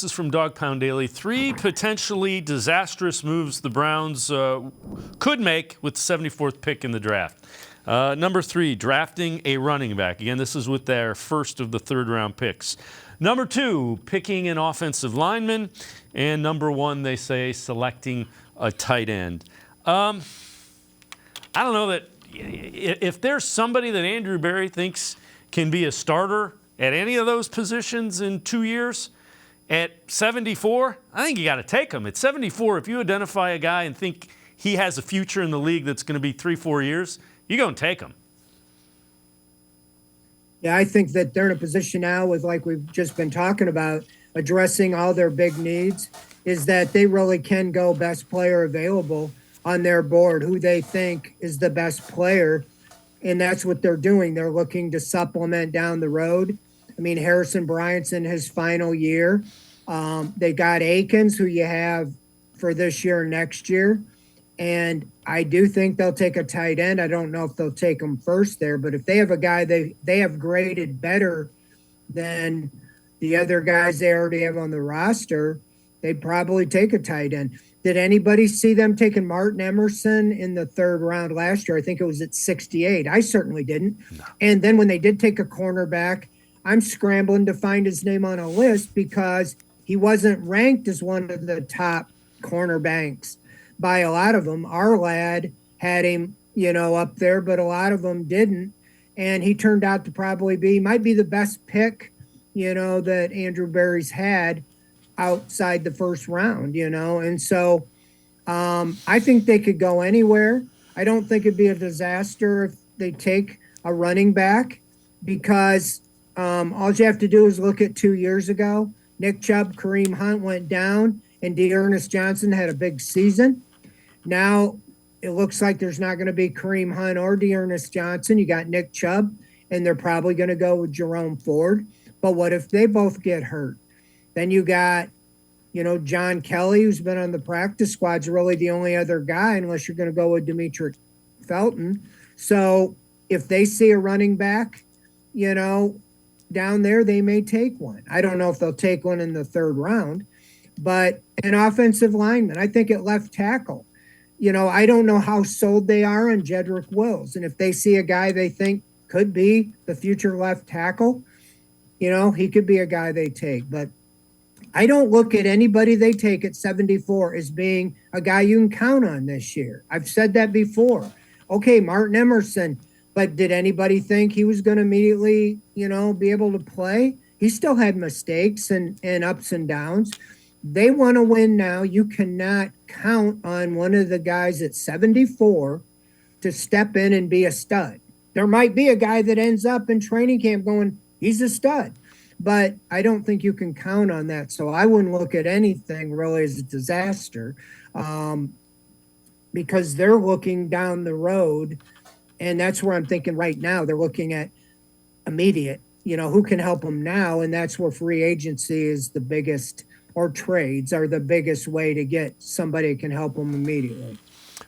This is from Dawg Pound Daily. 3 potentially disastrous moves the Browns could make with the 74th pick in the draft. Number 3, drafting a running back. Again, this is with their first of the third-round picks. Number 2, picking an offensive lineman. And number 1, they say, selecting a tight end. I don't know that if there's somebody that Andrew Berry thinks can be a starter at any of those positions in 2 years, at 74, I think you got to take him. At 74, if you identify a guy and think he has a future in the league that's going to be 3-4 years, you're going to take him. Yeah, I think that they're in a position now with, like we've just been talking about, addressing all their big needs, is that they really can go best player available on their board, who they think is the best player. And that's what they're doing. They're looking to supplement down the road. I mean, Harrison Bryant's in his final year. They got Akins, who you have for this year and next year. And I do think they'll take a tight end. I don't know if they'll take him first there, but if they have a guy they have graded better than the other guys they already have on the roster, they'd probably take a tight end. Did anybody see them taking Martin Emerson in the 3rd round last year? I think it was at 68. I certainly didn't. No. And then when they did take a cornerback, I'm scrambling to find his name on a list because he wasn't ranked as one of the top cornerbacks by a lot of them. Our lad had him, up there, but a lot of them didn't. And he turned out to might be the best pick, that Andrew Berry's had outside the 1st round, And so I think they could go anywhere. I don't think it'd be a disaster if they take a running back because all you have to do is look at 2 years ago. Nick Chubb, Kareem Hunt went down, and D'Ernest Johnson had a big season. Now it looks like there's not going to be Kareem Hunt or D'Ernest Johnson. You got Nick Chubb, and they're probably going to go with Jerome Ford. But what if they both get hurt? Then you got, John Kelly, who's been on the practice squad, is really the only other guy, unless you're going to go with Demetric Felton. So if they see a running back, down there, they may take one. I don't know if they'll take one in the 3rd round, but an offensive lineman, I think at left tackle, I don't know how sold they are on Jedrick Wills. And if they see a guy they think could be the future left tackle, he could be a guy they take. But I don't look at anybody they take at 74 as being a guy you can count on this year. I've said that before. Okay, Martin Emerson, but did anybody think he was going to immediately, be able to play? He still had mistakes and ups and downs. They want to win now. You cannot count on one of the guys at 74 to step in and be a stud. There might be a guy that ends up in training camp going, he's a stud. But I don't think you can count on that. So I wouldn't look at anything really as a disaster because they're looking down the road. And that's where I'm thinking right now. They're looking at immediate, who can help them now. And that's where free agency is the biggest, or trades are the biggest way to get somebody who can help them immediately.